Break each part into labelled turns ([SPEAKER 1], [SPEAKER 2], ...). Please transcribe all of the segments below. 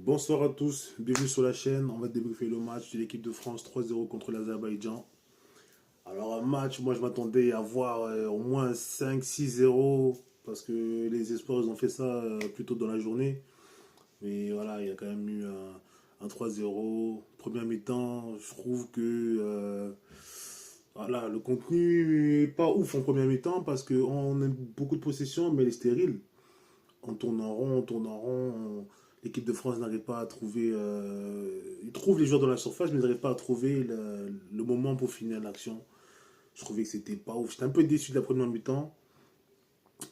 [SPEAKER 1] Bonsoir à tous, bienvenue sur la chaîne. On va débriefer le match de l'équipe de France 3-0 contre l'Azerbaïdjan. Alors un match, moi je m'attendais à voir au moins 5-6-0 parce que les espoirs ils ont fait ça plus tôt dans la journée. Mais voilà, il y a quand même eu un 3-0. Première mi-temps, je trouve que voilà, le contenu est pas ouf en première mi-temps parce qu'on a beaucoup de possession mais elle est stérile. On tourne en rond, on tourne en rond. L'équipe de France n'arrive pas à trouver. Ils trouvent les joueurs dans la surface, mais ils n'arrivent pas à trouver le moment pour finir l'action. Je trouvais que c'était pas ouf. J'étais un peu déçu de la première mi-temps,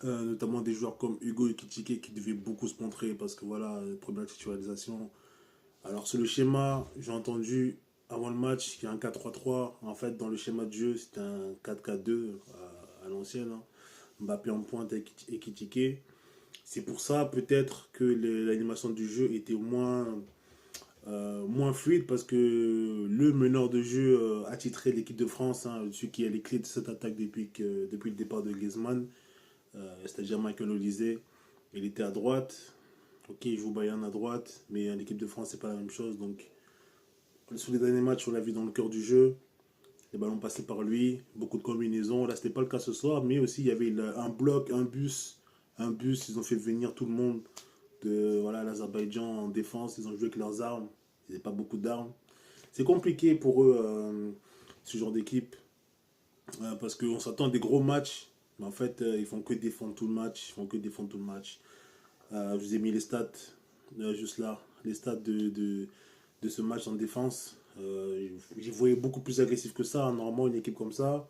[SPEAKER 1] notamment des joueurs comme Hugo Ekitike qui devaient beaucoup se montrer parce que voilà, première titularisation. Alors, sur le schéma, j'ai entendu avant le match qu'il y a un 4-3-3. En fait, dans le schéma de jeu, c'était un 4-4-2 à l'ancienne, hein. Mbappé en pointe avec Ekitike. C'est pour ça peut-être que l'animation du jeu était moins fluide parce que le meneur de jeu attitré de l'équipe de France, hein, celui qui a les clés de cette attaque depuis le départ de Griezmann, c'est-à-dire Michael Olise, il était à droite. Ok, il joue Bayern à droite, mais l'équipe de France, c'est pas la même chose. Donc, sur les derniers matchs, on l'a vu dans le cœur du jeu. Les ballons passaient par lui, beaucoup de combinaisons. Là, c'était pas le cas ce soir, mais aussi il y avait un bloc, un bus. Ils ont fait venir tout le monde de voilà, l'Azerbaïdjan en défense. Ils ont joué avec leurs armes. Ils n'avaient pas beaucoup d'armes. C'est compliqué pour eux, ce genre d'équipe, parce qu'on s'attend à des gros matchs. Mais en fait, ils font que défendre tout le match. Ils font que défendre tout le match. Je vous ai mis les stats, juste là. Les stats de ce match en défense. J'y voyais beaucoup plus agressif que ça. Normalement, une équipe comme ça,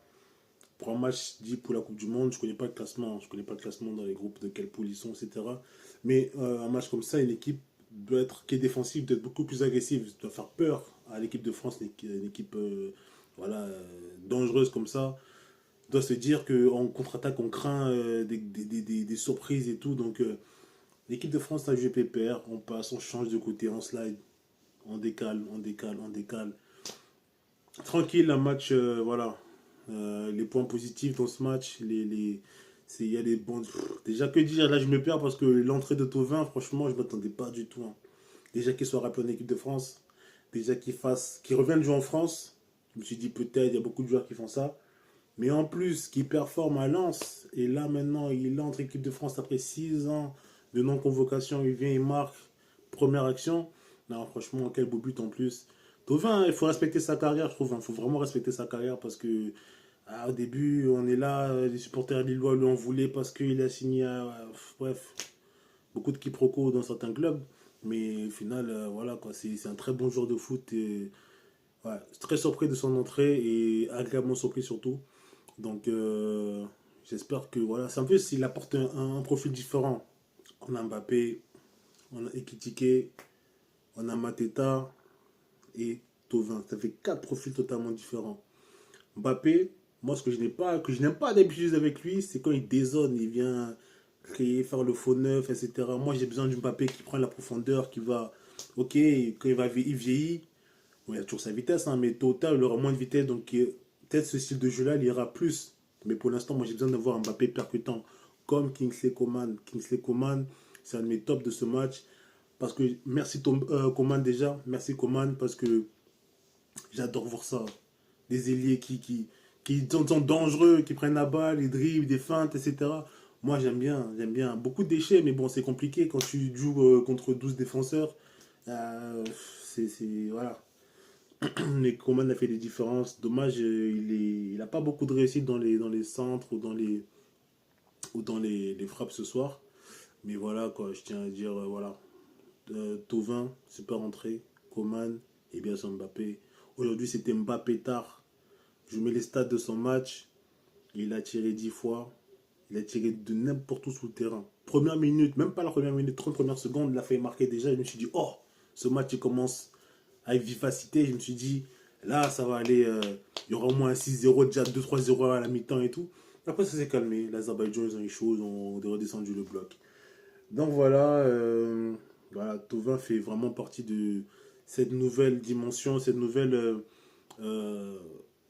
[SPEAKER 1] pour un match dit pour la Coupe du Monde, je ne connais pas le classement. Je ne connais pas le classement dans les groupes, de quelle poule ils sont, etc. Mais un match comme ça, une équipe qui est défensive, doit être beaucoup plus agressive, doit faire peur à l'équipe de France, une équipe voilà, dangereuse comme ça. Doit se dire qu'en contre-attaque, on craint des surprises et tout. Donc l'équipe de France a joué PPR, on passe, on change de côté, on slide, on décale, on décale, on décale. Tranquille, un match, voilà. Les points positifs dans ce match, il y a des bons. Déjà que dire, là je me perds parce que l'entrée de Tovin, franchement, je ne m'attendais pas du tout, hein. Déjà qu'il soit rappelé en équipe de France, déjà qu'il revienne jouer en France, je me suis dit peut-être, il y a beaucoup de joueurs qui font ça. Mais en plus, qu'il performe à Lens, et là maintenant, il entre équipe de France après 6 ans de non-convocation, il vient, il marque, première action. Non, franchement, quel beau but en plus. Tovin, il faut respecter sa carrière, je trouve. Il faut vraiment respecter sa carrière parce que au début, on est là, les supporters lillois lui en voulaient parce qu'il a signé bref, beaucoup de quiproquos dans certains clubs. Mais au final, voilà, quoi, c'est un très bon joueur de foot. Et, ouais, très surpris de son entrée et agréablement surpris surtout. Donc, j'espère que voilà, c'est un peu s'il apporte un profil différent. On a Mbappé, on a Ekitike, on a Mateta et Tovin. Ça fait quatre profils totalement différents. Mbappé, moi, ce que je n'ai pas, que je n'aime pas d'habitude avec lui, c'est quand il dézone, il vient créer, faire le faux neuf, etc. Moi, j'ai besoin d'un Mbappé qui prend la profondeur, qui va, ok, quand il vieillit, bon, il a toujours sa vitesse, hein, mais tôt ou tard, il aura moins de vitesse, donc peut-être ce style de jeu-là, il ira plus. Mais pour l'instant, moi, j'ai besoin d'avoir un Mbappé percutant, comme Kingsley Coman. Kingsley Coman, c'est un de mes tops de ce match. Parce que, merci Coman déjà, merci Coman, parce que j'adore voir ça. Des ailiers qui sont dangereux, qui prennent la balle, ils dribblent, des feintes, etc. Moi, j'aime bien, j'aime bien. Beaucoup de déchets, mais bon, c'est compliqué quand tu joues contre 12 défenseurs. Euh, voilà. Mais Coman a fait des différences. Dommage, il n'a pas beaucoup de réussite dans les centres ou dans les frappes ce soir. Mais voilà, quoi, je tiens à dire, voilà. Tovin, super entrée. Coman et bien sûr Mbappé. Aujourd'hui, c'était Mbappé tard. Je mets les stats de son match. Il a tiré 10 fois. Il a tiré de n'importe où sous le terrain. Première minute, même pas la première minute, 30 premières secondes, il a fait marquer déjà. Je me suis dit, oh, ce match il commence avec vivacité. Je me suis dit, là, ça va aller. Il y aura au moins un 6-0, déjà 2-3-0 à la mi-temps et tout. Après, ça s'est calmé. L'Azerbaïdjan, ils ont eu chaud, ils ont redescendu le bloc. Donc voilà, voilà, Tovin fait vraiment partie de cette nouvelle dimension, euh,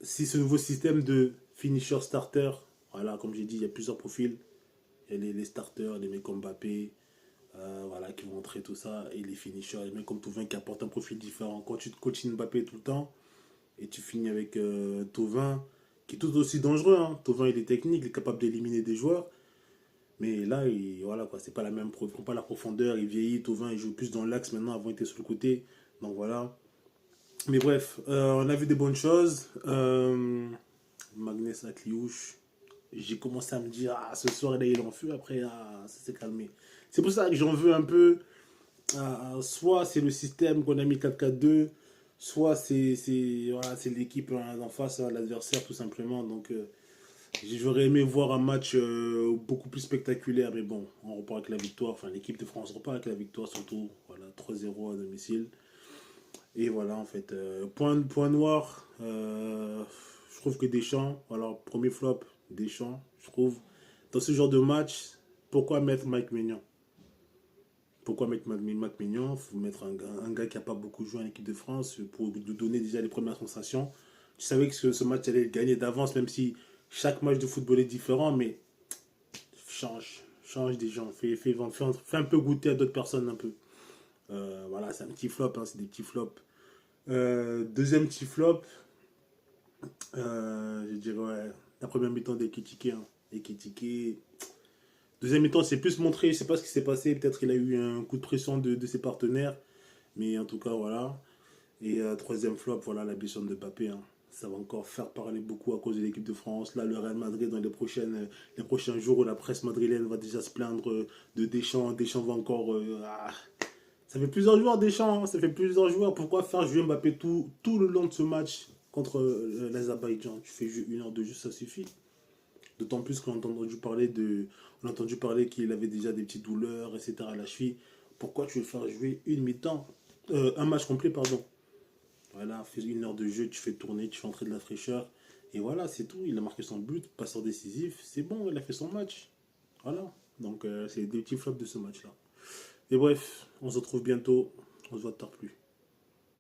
[SPEAKER 1] si ce nouveau système de finisher starter. Voilà, comme j'ai dit, il y a plusieurs profils. Il y a les starters, les mecs comme Mbappé, voilà, qui vont montrer tout ça. Et les finishers, les mecs comme Thauvin qui apportent un profil différent. Quand tu te coaches Mbappé tout le temps, et tu finis avec Thauvin, qui est tout aussi dangereux. Hein. Thauvin, il est technique, il est capable d'éliminer des joueurs. Mais là, voilà, quoi, c'est pas la même il prend pas la profondeur, il vieillit, Thauvin, il joue plus dans l'axe maintenant, avant il était sur le côté. Donc voilà. Mais bref, on a vu des bonnes choses. Magnès Atliouche, j'ai commencé à me dire, ah, ce soir, là, il est en feu, après, ah, ça s'est calmé. C'est pour ça que j'en veux un peu. Soit c'est le système qu'on a mis 4-4-2, soit voilà, c'est l'équipe en face, l'adversaire, tout simplement. Donc, j'aurais aimé voir un match beaucoup plus spectaculaire, mais bon, on repart avec la victoire. Enfin, l'équipe de France repart avec la victoire, surtout. Voilà, 3-0 à domicile. Et voilà, en fait, point noir, je trouve que Deschamps, alors, premier flop, Deschamps, je trouve, dans ce genre de match, pourquoi mettre Mike Maignan? Pourquoi mettre Mike Maignan? Il faut mettre un gars qui n'a pas beaucoup joué en équipe de France pour nous donner déjà les premières sensations. Tu savais que ce match allait gagner d'avance, même si chaque match de football est différent, mais change des gens, fais un peu goûter à d'autres personnes un peu. Voilà, c'est un petit flop, hein, c'est des petits flops. Deuxième petit flop, je dirais ouais, la première mi-temps d'Ekitike. Hein. Ekitike. Deuxième mi-temps, c'est plus montré, je sais pas ce qui s'est passé, peut-être qu'il a eu un coup de pression de ses partenaires, mais en tout cas voilà. Et troisième flop, voilà la blessure de Mbappé. Hein. Ça va encore faire parler beaucoup à cause de l'équipe de France. Là, le Real Madrid, dans les prochains jours, où la presse madrilène va déjà se plaindre de Deschamps. Deschamps va encore. Ça fait plusieurs joueurs, Deschamps. Hein. Ça fait plusieurs joueurs. Pourquoi faire jouer Mbappé tout le long de ce match contre l'Azerbaïdjan? Tu fais 1 heure de jeu, ça suffit. D'autant plus qu'on a entendu parler qu'il avait déjà des petites douleurs, etc. à la cheville. Pourquoi tu veux faire jouer une mi-temps un match complet, pardon. Voilà, fais 1 heure de jeu, tu fais tourner, tu fais entrer de la fraîcheur. Et voilà, c'est tout. Il a marqué son but, passeur décisif. C'est bon, il a fait son match. Voilà. Donc, c'est des petits flops de ce match-là. Et bref, on se retrouve bientôt. On se voit tard plus.